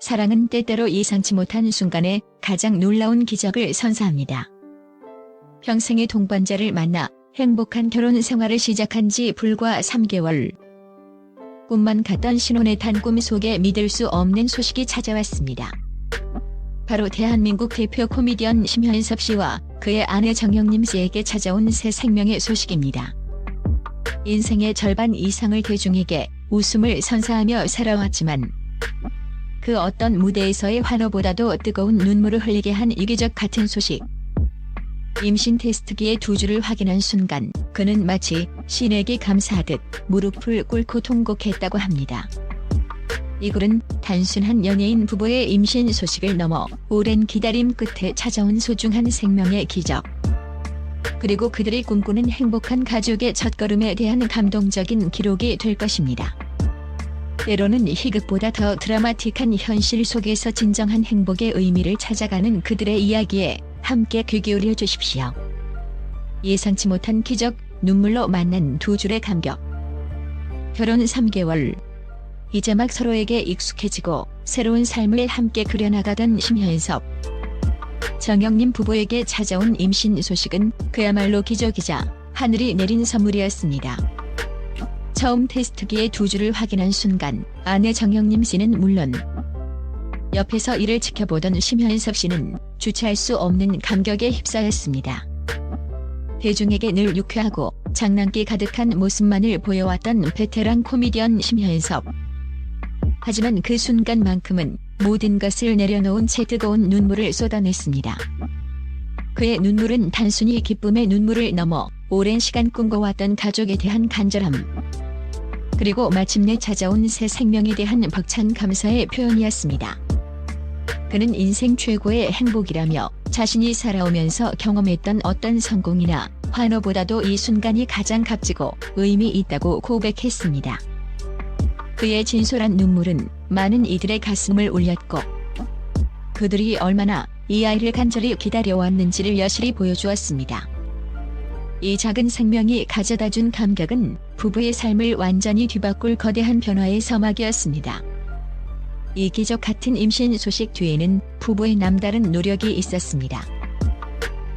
사랑은 때때로 예상치 못한 순간에 가장 놀라운 기적을 선사합니다. 평생의 동반자를 만나 행복한 결혼 생활을 시작한 지 불과 3개월. 꿈만 같던 신혼의 단 꿈 속에 믿을 수 없는 소식이 찾아왔습니다. 바로 대한민국 대표 코미디언 심현섭 씨와 그의 아내 정영림 씨에게 찾아온 새 생명의 소식입니다. 인생의 절반 이상을 대중에게 웃음을 선사하며 살아왔지만 그 어떤 무대에서의 환호보다도 뜨거운 눈물을 흘리게 한 이기적 같은 소식. 임신 테스트기의 두 줄을 확인한 순간 그는 마치 신에게 감사하듯 무릎을 꿇고 통곡했다고 합니다. 이 글은 단순한 연예인 부부의 임신 소식을 넘어 오랜 기다림 끝에 찾아온 소중한 생명의 기적. 그리고 그들이 꿈꾸는 행복한 가족의 첫걸음에 대한 감동적인 기록이 될 것입니다. 때로는 희극보다 더 드라마틱한 현실 속에서 진정한 행복의 의미를 찾아가는 그들의 이야기에 함께 귀 기울여 주십시오. 예상치 못한 기적, 눈물로 만난 두 줄의 감격. 결혼 3개월. 이제 막 서로에게 익숙해지고 새로운 삶을 함께 그려나가던 심현섭, 정영림 부부에게 찾아온 임신 소식은 그야말로 기적이자 하늘이 내린 선물이었습니다. 처음 테스트기의 두 줄을 확인한 순간 아내 정영림 씨는 물론 옆에서 이를 지켜보던 심현섭 씨는 주체할 수 없는 감격에 휩싸였습니다. 대중에게 늘 유쾌하고 장난기 가득한 모습만을 보여왔던 베테랑 코미디언 심현섭. 하지만 그 순간만큼은 모든 것을 내려놓은 채 뜨거운 눈물을 쏟아냈습니다. 그의 눈물은 단순히 기쁨의 눈물을 넘어 오랜 시간 꿈꿔왔던 가족에 대한 간절함, 그리고 마침내 찾아온 새 생명에 대한 벅찬 감사의 표현이었습니다. 그는 인생 최고의 행복이라며 자신이 살아오면서 경험했던 어떤 성공이나 환호보다도 이 순간이 가장 값지고 의미 있다고 고백했습니다. 그의 진솔한 눈물은 많은 이들의 가슴을 울렸고 그들이 얼마나 이 아이를 간절히 기다려왔는지를 여실히 보여주었습니다. 이 작은 생명이 가져다준 감격은 부부의 삶을 완전히 뒤바꿀 거대한 변화의 서막이었습니다. 이 기적 같은 임신 소식 뒤에는 부부의 남다른 노력이 있었습니다.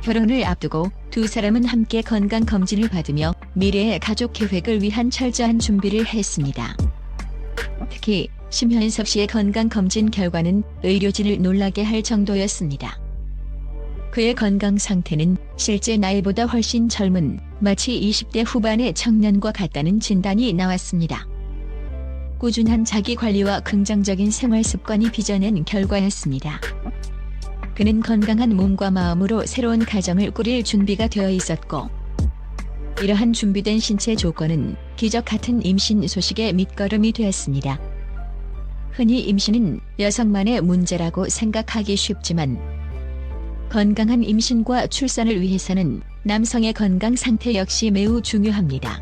결혼을 앞두고 두 사람은 함께 건강검진을 받으며 미래의 가족 계획을 위한 철저한 준비를 했습니다. 특히 심현섭 씨의 건강검진 결과는 의료진을 놀라게 할 정도였습니다. 그의 건강 상태는 실제 나이보다 훨씬 젊은 마치 20대 후반의 청년과 같다는 진단이 나왔습니다. 꾸준한 자기관리와 긍정적인 생활 습관이 빚어낸 결과였습니다. 그는 건강한 몸과 마음으로 새로운 가정을 꾸릴 준비가 되어 있었고 이러한 준비된 신체 조건은 기적 같은 임신 소식의 밑거름이 되었습니다. 흔히 임신은 여성만의 문제라고 생각하기 쉽지만 건강한 임신과 출산을 위해서는 남성의 건강 상태 역시 매우 중요합니다.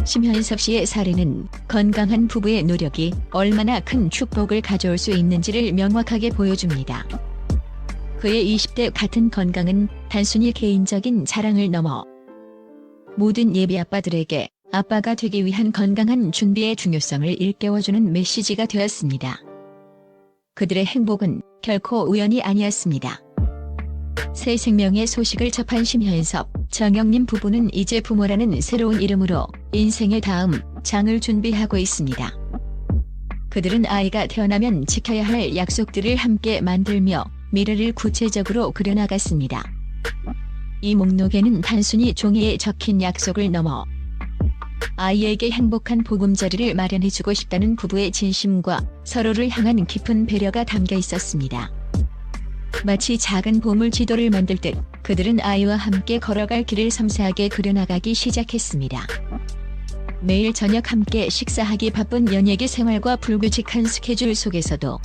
심현섭 씨의 사례는 건강한 부부의 노력이 얼마나 큰 축복을 가져올 수 있는지를 명확하게 보여줍니다. 그의 20대 같은 건강은 단순히 개인적인 자랑을 넘어 모든 예비 아빠들에게 아빠가 되기 위한 건강한 준비의 중요성을 일깨워주는 메시지가 되었습니다. 그들의 행복은 결코 우연이 아니었습니다. 새 생명의 소식을 접한 심현섭, 정영림 부부는 이제 부모라는 새로운 이름으로 인생의 다음 장을 준비하고 있습니다. 그들은 아이가 태어나면 지켜야 할 약속들을 함께 만들며 미래를 구체적으로 그려나갔습니다. 이 목록에는 단순히 종이에 적힌 약속을 넘어 아이에게 행복한 보금자리를 마련해주고 싶다는 부부의 진심과 서로를 향한 깊은 배려가 담겨 있었습니다. 마치 작은 보물 지도를 만들 듯 그들은 아이와 함께 걸어갈 길을 섬세하게 그려나가기 시작했습니다. 매일 저녁 함께 식사하기 바쁜 연예계 생활과 불규칙한 스케줄 속에서도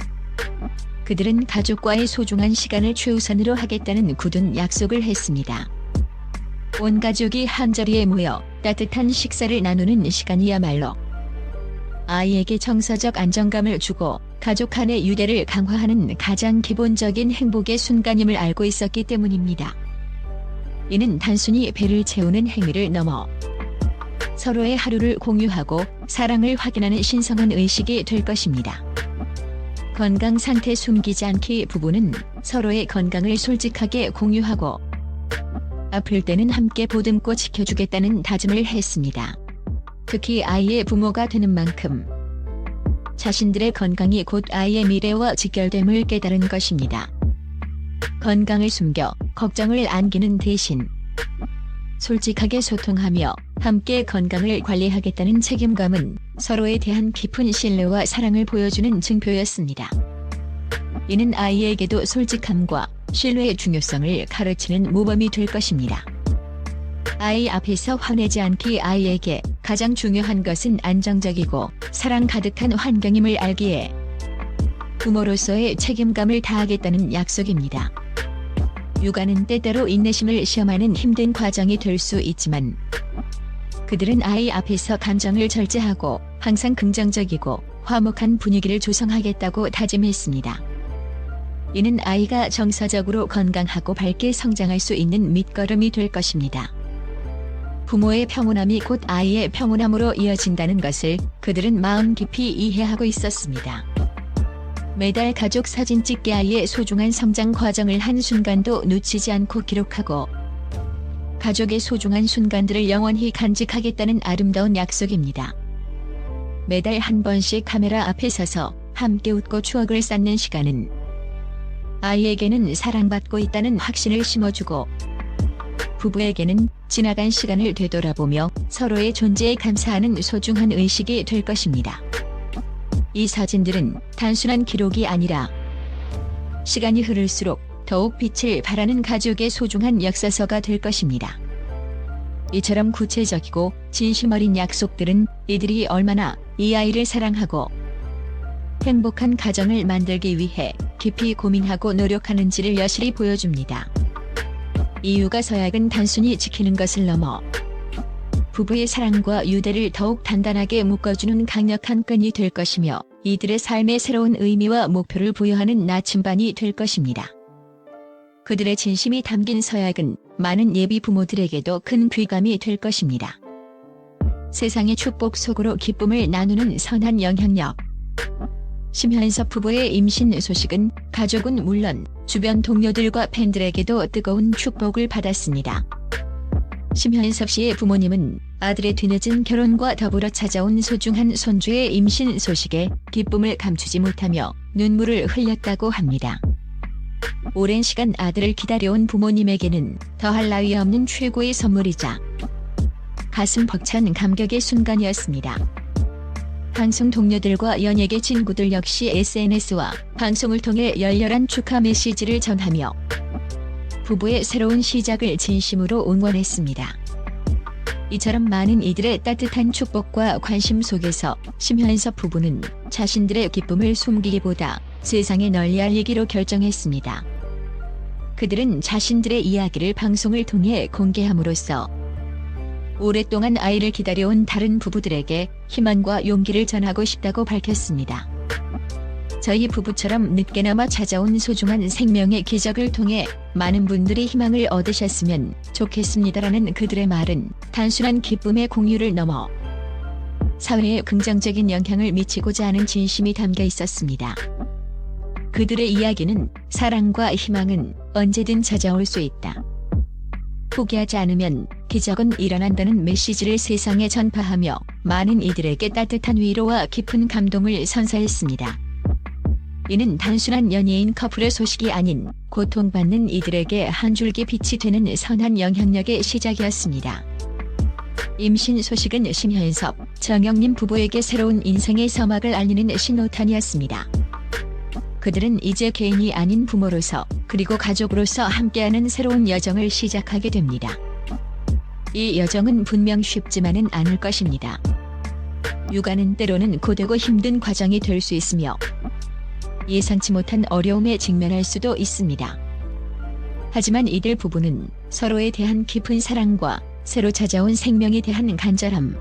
그들은 가족과의 소중한 시간을 최우선으로 하겠다는 굳은 약속을 했습니다. 온 가족이 한자리에 모여 따뜻한 식사를 나누는 시간이야말로 아이에게 정서적 안정감을 주고 가족 간의 유대를 강화하는 가장 기본적인 행복의 순간임을 알고 있었기 때문입니다. 이는 단순히 배를 채우는 행위를 넘어 서로의 하루를 공유하고 사랑을 확인하는 신성한 의식이 될 것입니다. 건강 상태 숨기지 않기 부부는 서로의 건강을 솔직하게 공유하고 아플 때는 함께 보듬고 지켜주겠다는 다짐을 했습니다. 특히 아이의 부모가 되는 만큼 자신들의 건강이 곧 아이의 미래와 직결됨을 깨달은 것입니다. 건강을 숨겨 걱정을 안기는 대신 솔직하게 소통하며 함께 건강을 관리하겠다는 책임감은 서로에 대한 깊은 신뢰와 사랑을 보여주는 증표였습니다. 이는 아이에게도 솔직함과 신뢰의 중요성을 가르치는 모범이 될 것입니다. 아이 앞에서 화내지 않기. 아이에게 가장 중요한 것은 안정적이고 사랑 가득한 환경임을 알기에 부모로서의 책임감을 다하겠다는 약속입니다. 육아는 때때로 인내심을 시험하는 힘든 과정이 될 수 있지만 그들은 아이 앞에서 감정을 절제하고 항상 긍정적이고 화목한 분위기를 조성하겠다고 다짐했습니다. 이는 아이가 정서적으로 건강하고 밝게 성장할 수 있는 밑거름이 될 것입니다. 부모의 평온함이 곧 아이의 평온함으로 이어진다는 것을 그들은 마음 깊이 이해하고 있었습니다. 매달 가족 사진 찍기. 아이의 소중한 성장 과정을 한순간도 놓치지 않고 기록하고 가족의 소중한 순간들을 영원히 간직하겠다는 아름다운 약속입니다. 매달 한 번씩 카메라 앞에 서서 함께 웃고 추억을 쌓는 시간은 아이에게는 사랑받고 있다는 확신을 심어주고 부부에게는 지나간 시간을 되돌아보며 서로의 발전에 감사하는 소중한 의식이 될 것입니다. 이 사진들은 단순한 기록이 아니라 시간이 흐를수록 더욱 빛을 발하는 가족의 소중한 역사서가 될 것입니다. 이처럼 구체적이고 진심 어린 약속들은 이들이 얼마나 이 아이를 사랑하고 행복한 가정을 만들기 위해 깊이 고민하고 노력하는지를 여실히 보여줍니다. 이 육아 서약은 단순히 지키는 것을 넘어 부부의 사랑과 유대를 더욱 단단하게 묶어주는 강력한 끈이 될 것이며 이들의 삶의 새로운 의미와 목표를 부여하는 나침반이 될 것입니다. 그들의 진심이 담긴 서약은 많은 예비 부모들에게도 큰 귀감이 될 것입니다. 세상의 축복 속으로 기쁨을 나누는 선한 영향력. 심현섭 부부의 임신 소식은 가족은 물론 주변 동료들과 팬들에게도 뜨거운 축복을 받았습니다. 심현섭 씨의 부모님은 아들의 뒤늦은 결혼과 더불어 찾아온 소중한 손주의 임신 소식에 기쁨을 감추지 못하며 눈물을 흘렸다고 합니다. 오랜 시간 아들을 기다려온 부모님에게는 더할 나위 없는 최고의 선물이자 가슴 벅찬 감격의 순간이었습니다. 방송 동료들과 연예계 친구들 역시 SNS와 방송을 통해 열렬한 축하 메시지를 전하며 부부의 새로운 시작을 진심으로 응원했습니다. 이처럼 많은 이들의 따뜻한 축복과 관심 속에서 심현섭 부부는 자신들의 기쁨을 숨기기보다 세상에 널리 알리기로 결정했습니다. 그들은 자신들의 이야기를 방송을 통해 공개함으로써 오랫동안 아이를 기다려온 다른 부부들에게 희망과 용기를 전하고 싶다고 밝혔습니다. 저희 부부처럼 늦게나마 찾아온 소중한 생명의 기적을 통해 많은 분들이 희망을 얻으셨으면 좋겠습니다라는 그들의 말은 단순한 기쁨의 공유를 넘어 사회에 긍정적인 영향을 미치고자 하는 진심이 담겨 있었습니다. 그들의 이야기는 사랑과 희망은 언제든 찾아올 수 있다. 포기하지 않으면 기적은 일어난다는 메시지를 세상에 전파하며 많은 이들에게 따뜻한 위로와 깊은 감동을 선사했습니다. 이는 단순한 연예인 커플의 소식이 아닌 고통받는 이들에게 한 줄기 빛이 되는 선한 영향력의 시작이었습니다. 임신 소식은 심현섭, 정영림 부부에게 새로운 인생의 서막을 알리는 신호탄이었습니다. 그들은 이제 개인이 아닌 부모로서 그리고 가족으로서 함께하는 새로운 여정을 시작하게 됩니다. 이 여정은 분명 쉽지만은 않을 것입니다. 육아는 때로는 고되고 힘든 과정이 될 수 있으며 예상치 못한 어려움에 직면할 수도 있습니다. 하지만 이들 부부는 서로에 대한 깊은 사랑과 새로 찾아온 생명에 대한 간절함,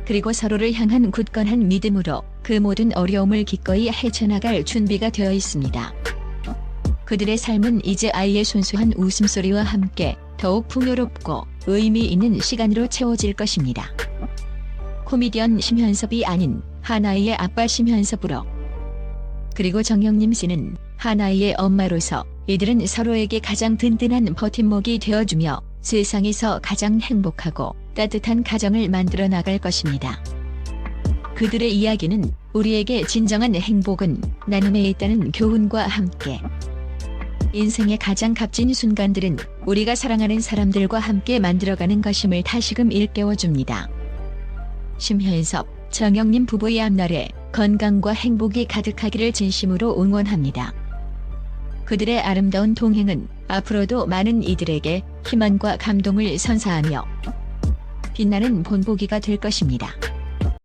그리고 서로를 향한 굳건한 믿음으로 그 모든 어려움을 기꺼이 헤쳐나갈 준비가 되어 있습니다. 그들의 삶은 이제 아이의 순수한 웃음소리와 함께 더욱 풍요롭고 의미 있는 시간으로 채워질 것입니다. 코미디언 심현섭이 아닌 한 아이의 아빠 심현섭으로 그리고 정영림 씨는 하나이의 엄마로서 이들은 서로에게 가장 든든한 버팀목이 되어주며 세상에서 가장 행복하고 따뜻한 가정을 만들어 나갈 것입니다. 그들의 이야기는 우리에게 진정한 행복은 나눔에 있다는 교훈과 함께 인생의 가장 값진 순간들은 우리가 사랑하는 사람들과 함께 만들어가는 것임을 다시금 일깨워줍니다. 심현섭, 정영림 부부의 앞날에 건강과 행복이 가득하기를 진심으로 응원합니다. 그들의 아름다운 동행은 앞으로도 많은 이들에게 희망과 감동을 선사하며 빛나는 본보기가 될 것입니다.